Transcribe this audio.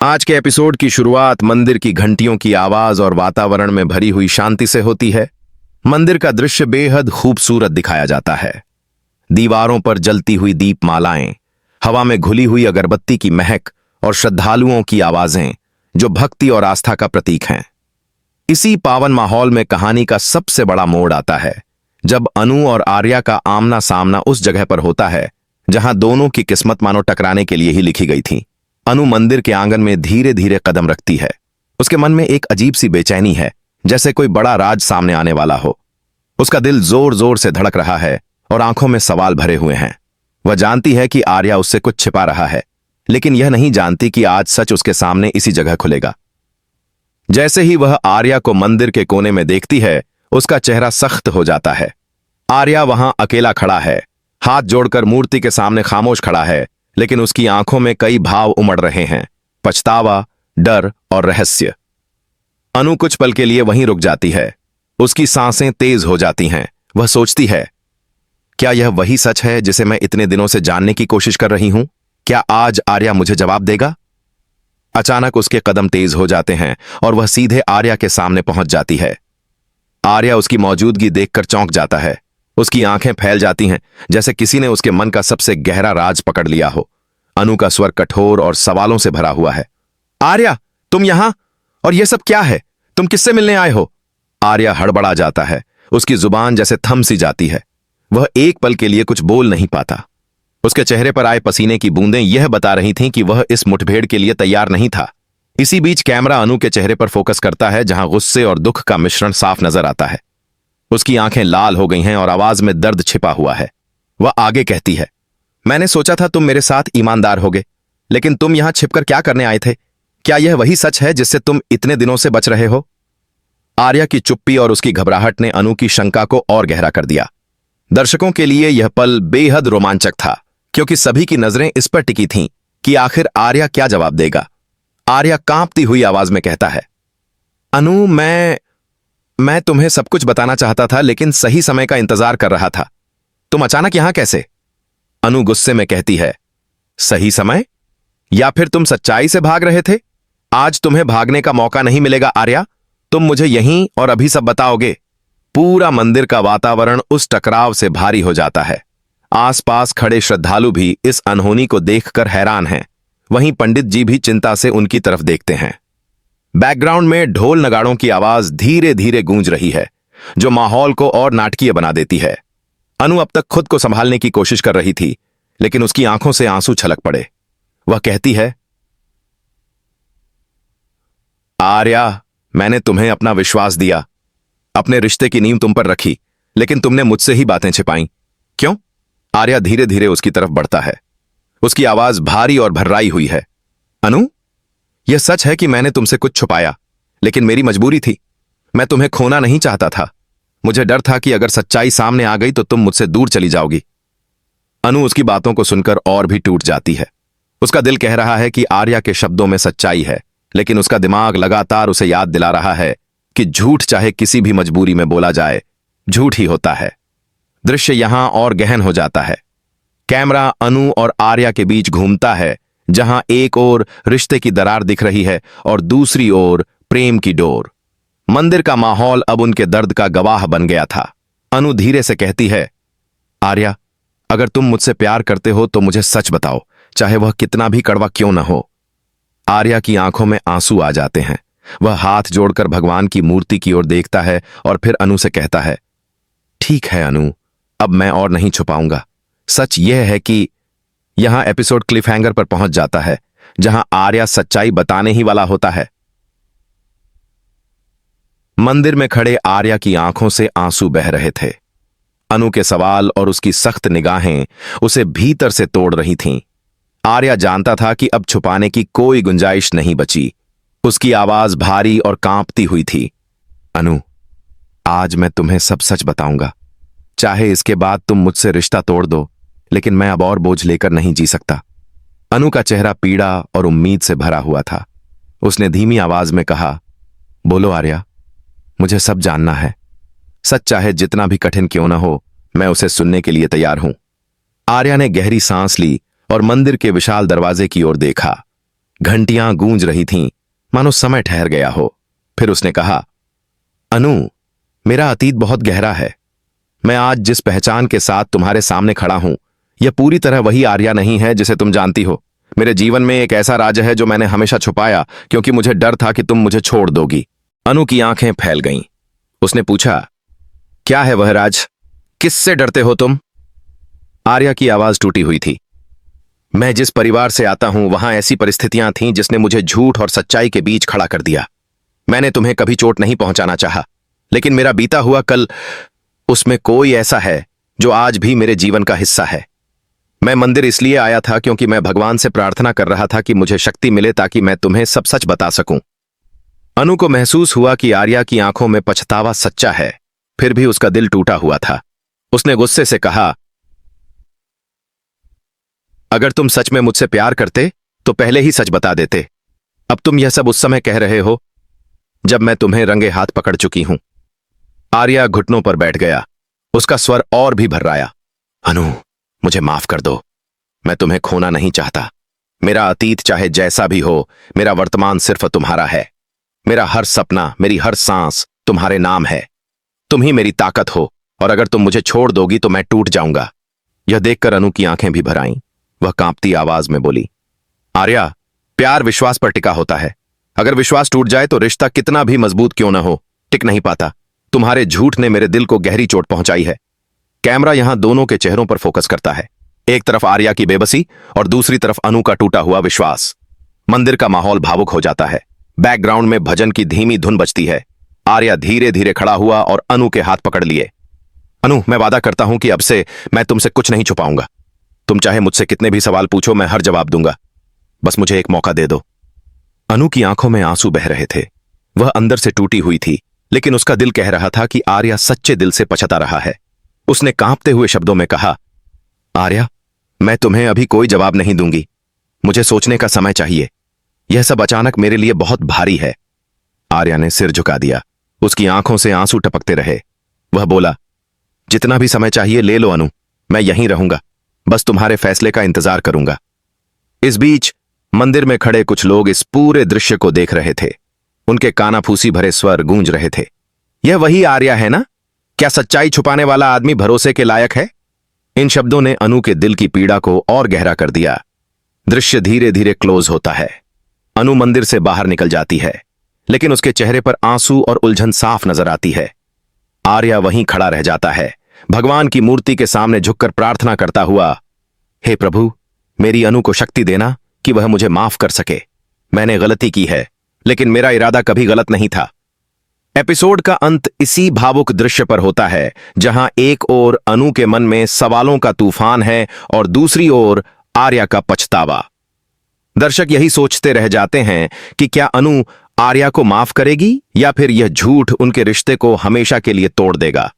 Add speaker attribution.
Speaker 1: आज के एपिसोड की शुरुआत मंदिर की घंटियों की आवाज और वातावरण में भरी हुई शांति से होती है। मंदिर का दृश्य बेहद खूबसूरत दिखाया जाता है। दीवारों पर जलती हुई दीपमालाएं, हवा में घुली हुई अगरबत्ती की महक और श्रद्धालुओं की आवाजें जो भक्ति और आस्था का प्रतीक हैं। इसी पावन माहौल में कहानी का सबसे बड़ा मोड़ आता है जब अनु और आर्या का आमना सामना उस जगह पर होता है जहां दोनों की किस्मत मानो टकराने के लिए ही लिखी गई थी। अनु मंदिर के आंगन में धीरे धीरे कदम रखती है। उसके मन में एक अजीब सी बेचैनी है, जैसे कोई बड़ा राज सामने आने वाला हो। उसका दिल जोर जोर से धड़क रहा है और आंखों में सवाल भरे हुए हैं। वह जानती है कि आर्या उससे कुछ छिपा रहा है, लेकिन यह नहीं जानती कि आज सच उसके सामने इसी जगह खुलेगा। जैसे ही वह आर्या को मंदिर के कोने में देखती है, उसका चेहरा सख्त हो जाता है। आर्या वहां अकेला खड़ा है, हाथ जोड़कर मूर्ति के सामने खामोश खड़ा है, लेकिन उसकी आंखों में कई भाव उमड़ रहे हैं, पछतावा, डर और रहस्य। अनु कुछ पल के लिए वहीं रुक जाती है। उसकी सांसें तेज हो जाती हैं। वह सोचती है, क्या यह वही सच है जिसे मैं इतने दिनों से जानने की कोशिश कर रही हूं? क्या आज आर्या मुझे जवाब देगा? अचानक उसके कदम तेज हो जाते हैं और वह सीधे आर्या के सामने पहुंच जाती है। आर्या उसकी मौजूदगी देखकर चौंक जाता है। उसकी आंखें फैल जाती हैं, जैसे किसी ने उसके मन का सबसे गहरा राज पकड़ लिया हो। अनु का स्वर कठोर और सवालों से भरा हुआ है। आर्या, तुम यहां? और यह सब क्या है? तुम किससे मिलने आए हो? आर्या हड़बड़ा जाता है। उसकी जुबान जैसे थम सी जाती है। वह एक पल के लिए कुछ बोल नहीं पाता। उसके चेहरे पर आए पसीने की बूंदें यह बता रही थीं कि वह इस मुठभेड़ के लिए तैयार नहीं था। इसी बीच कैमरा अनु के चेहरे पर फोकस करता है, जहां गुस्से और दुख का मिश्रण साफ नजर आता है। उसकी आंखें लाल हो गई हैं और आवाज में दर्द छिपा हुआ है। वह आगे कहती है, मैंने सोचा था तुम मेरे साथ ईमानदार होगे, लेकिन तुम यहां छिपकर क्या करने आए थे? क्या यह वही सच है जिससे तुम इतने दिनों से बच रहे हो? आर्या की चुप्पी और उसकी घबराहट ने अनु की शंका को और गहरा कर दिया। दर्शकों के लिए यह पल बेहद रोमांचक था, क्योंकि सभी की नजरें इस पर टिकी थीं कि आखिर आर्या क्या जवाब देगा। आर्या कांपती हुई आवाज में कहता है, अनु, मैं तुम्हें सब कुछ बताना चाहता था, लेकिन सही समय का इंतजार कर रहा था। तुम अचानक यहां कैसे? अनु गुस्से में कहती है, सही समय? या फिर तुम सच्चाई से भाग रहे थे? आज तुम्हें भागने का मौका नहीं मिलेगा आर्या। तुम मुझे यहीं और अभी सब बताओगे। पूरा मंदिर का वातावरण उस टकराव से भारी हो जाता है। आसपास खड़े श्रद्धालु भी इस अनहोनी को देखकर हैरान हैं। वहीं पंडित जी भी चिंता से उनकी तरफ देखते हैं। बैकग्राउंड में ढोल नगाड़ों की आवाज धीरे धीरे गूंज रही है, जो माहौल को और नाटकीय बना देती है। अनु अब तक खुद को संभालने की कोशिश कर रही थी, लेकिन उसकी आंखों से आंसू छलक पड़े। वह कहती है, आर्या, मैंने तुम्हें अपना विश्वास दिया, अपने रिश्ते की नींव तुम पर रखी, लेकिन तुमने मुझसे ही बातें छिपाई। क्यों? आर्या धीरे धीरे उसकी तरफ बढ़ता है। उसकी आवाज भारी और भर्राई हुई है। अनु, यह सच है कि मैंने तुमसे कुछ छुपाया, लेकिन मेरी मजबूरी थी। मैं तुम्हें खोना नहीं चाहता था। मुझे डर था कि अगर सच्चाई सामने आ गई तो तुम मुझसे दूर चली जाओगी। अनु उसकी बातों को सुनकर और भी टूट जाती है। उसका दिल कह रहा है कि आर्या के शब्दों में सच्चाई है, लेकिन उसका दिमाग लगातार उसे याद दिला रहा है कि झूठ चाहे किसी भी मजबूरी में बोला जाए, झूठ ही होता है। दृश्य यहां और गहन हो जाता है। कैमरा अनु और आर्या के बीच घूमता है, जहां एक ओर रिश्ते की दरार दिख रही है और दूसरी ओर प्रेम की डोर। मंदिर का माहौल अब उनके दर्द का गवाह बन गया था। अनु धीरे से कहती है, आर्या, अगर तुम मुझसे प्यार करते हो तो मुझे सच बताओ, चाहे वह कितना भी कड़वा क्यों न हो। आर्या की आंखों में आंसू आ जाते हैं। वह हाथ जोड़कर भगवान की मूर्ति की ओर देखता है और फिर अनु से कहता है, ठीक है अनु, अब मैं और नहीं छुपाऊंगा। सच यह है कि यहां एपिसोड क्लिफ हैंगर पर पहुंच जाता है, जहां आर्या सच्चाई बताने ही वाला होता है। मंदिर में खड़े आर्या की आंखों से आंसू बह रहे थे। अनु के सवाल और उसकी सख्त निगाहें उसे भीतर से तोड़ रही थीं। आर्या जानता था कि अब छुपाने की कोई गुंजाइश नहीं बची। उसकी आवाज भारी और कांपती हुई थी। अनु, आज मैं तुम्हें सब सच बताऊंगा। चाहे इसके बाद तुम मुझसे रिश्ता तोड़ दो, लेकिन मैं अब और बोझ लेकर नहीं जी सकता। अनु का चेहरा पीड़ा और उम्मीद से भरा हुआ था। उसने धीमी आवाज में कहा, बोलो आर्या, मुझे सब जानना है। सच चाहे जितना भी कठिन क्यों न हो, मैं उसे सुनने के लिए तैयार हूं। आर्या ने गहरी सांस ली और मंदिर के विशाल दरवाजे की ओर देखा। घंटियां गूंज रही थीं, मानो समय ठहर गया हो। फिर उसने कहा, अनु, मेरा अतीत बहुत गहरा है। मैं आज जिस पहचान के साथ तुम्हारे सामने खड़ा हूं, यह पूरी तरह वही आर्या नहीं है जिसे तुम जानती हो। मेरे जीवन में एक ऐसा राज है जो मैंने हमेशा छुपाया, क्योंकि मुझे डर था कि तुम मुझे छोड़ दोगी। अनु की आंखें फैल गईं। उसने पूछा, क्या है वह राज? किससे डरते हो तुम? आर्या की आवाज टूटी हुई थी। मैं जिस परिवार से आता हूं, वहां ऐसी परिस्थितियां थीं जिसने मुझे झूठ और सच्चाई के बीच खड़ा कर दिया। मैंने तुम्हें कभी चोट नहीं पहुंचाना चाहा, लेकिन मेरा बीता हुआ कल, उसमें कोई ऐसा है जो आज भी मेरे जीवन का हिस्सा है। मैं मंदिर इसलिए आया था क्योंकि मैं भगवान से प्रार्थना कर रहा था कि मुझे शक्ति मिले ताकि मैं तुम्हें सब सच बता सकूं। अनु को महसूस हुआ कि आर्या की आंखों में पछतावा सच्चा है, फिर भी उसका दिल टूटा हुआ था। उसने गुस्से से कहा, अगर तुम सच में मुझसे प्यार करते तो पहले ही सच बता देते। अब तुम यह सब उस समय कह रहे हो जब मैं तुम्हें रंगे हाथ पकड़ चुकी हूं। आर्या घुटनों पर बैठ गया। उसका स्वर और भी भर्राया। अनु, मुझे माफ कर दो। मैं तुम्हें खोना नहीं चाहता। मेरा अतीत चाहे जैसा भी हो, मेरा वर्तमान सिर्फ तुम्हारा है। मेरा हर सपना, मेरी हर सांस तुम्हारे नाम है। तुम ही मेरी ताकत हो, और अगर तुम मुझे छोड़ दोगी तो मैं टूट जाऊंगा। यह देखकर अनु की आंखें भी भर आईं। वह कांपती आवाज में बोली, आर्या, प्यार विश्वास पर टिका होता है। अगर विश्वास टूट जाए तो रिश्ता कितना भी मजबूत क्यों ना हो, टिक नहीं पाता। तुम्हारे झूठ ने मेरे दिल को गहरी चोट पहुंचाई है। कैमरा यहां दोनों के चेहरों पर फोकस करता है। एक तरफ आर्या की बेबसी और दूसरी तरफ अनु का टूटा हुआ विश्वास। मंदिर का माहौल भावुक हो जाता है। बैकग्राउंड में भजन की धीमी धुन बजती है। आर्या धीरे धीरे खड़ा हुआ और अनु के हाथ पकड़ लिए। अनु, मैं वादा करता हूं कि अब से मैं तुमसे कुछ नहीं छुपाऊंगा। तुम चाहे मुझसे कितने भी सवाल पूछो, मैं हर जवाब दूंगा। बस मुझे एक मौका दे दो। अनु की आंखों में आंसू बह रहे थे। वह अंदर से टूटी हुई थी, लेकिन उसका दिल कह रहा था कि आर्या सच्चे दिल से पछता रहा है। उसने कांपते हुए शब्दों में कहा, आर्या, मैं तुम्हें अभी कोई जवाब नहीं दूंगी। मुझे सोचने का समय चाहिए। यह सब अचानक मेरे लिए बहुत भारी है। आर्या ने सिर झुका दिया। उसकी आंखों से आंसू टपकते रहे। वह बोला, जितना भी समय चाहिए ले लो अनु, मैं यहीं रहूंगा। बस तुम्हारे फैसले का इंतजार करूंगा। इस बीच मंदिर में खड़े कुछ लोग इस पूरे दृश्य को देख रहे थे। उनके कानाफूसी भरे स्वर गूंज रहे थे। यह वही आर्या है ना? क्या सच्चाई छुपाने वाला आदमी भरोसे के लायक है? इन शब्दों ने अनु के दिल की पीड़ा को और गहरा कर दिया। दृश्य धीरे धीरे क्लोज होता है। अनु मंदिर से बाहर निकल जाती है, लेकिन उसके चेहरे पर आंसू और उलझन साफ नजर आती है। आर्या वहीं खड़ा रह जाता है, भगवान की मूर्ति के सामने झुककर प्रार्थना करता हुआ, हे प्रभु, मेरी अनु को शक्ति देना कि वह मुझे माफ कर सके। मैंने गलती की है, लेकिन मेरा इरादा कभी गलत नहीं था। एपिसोड का अंत इसी भावुक दृश्य पर होता है, जहां एक ओर अनु के मन में सवालों का तूफान है और दूसरी ओर आर्या का पछतावा। दर्शक यही सोचते रह जाते हैं कि क्या अनु आर्या को माफ करेगी या फिर यह झूठ उनके रिश्ते को हमेशा के लिए तोड़ देगा।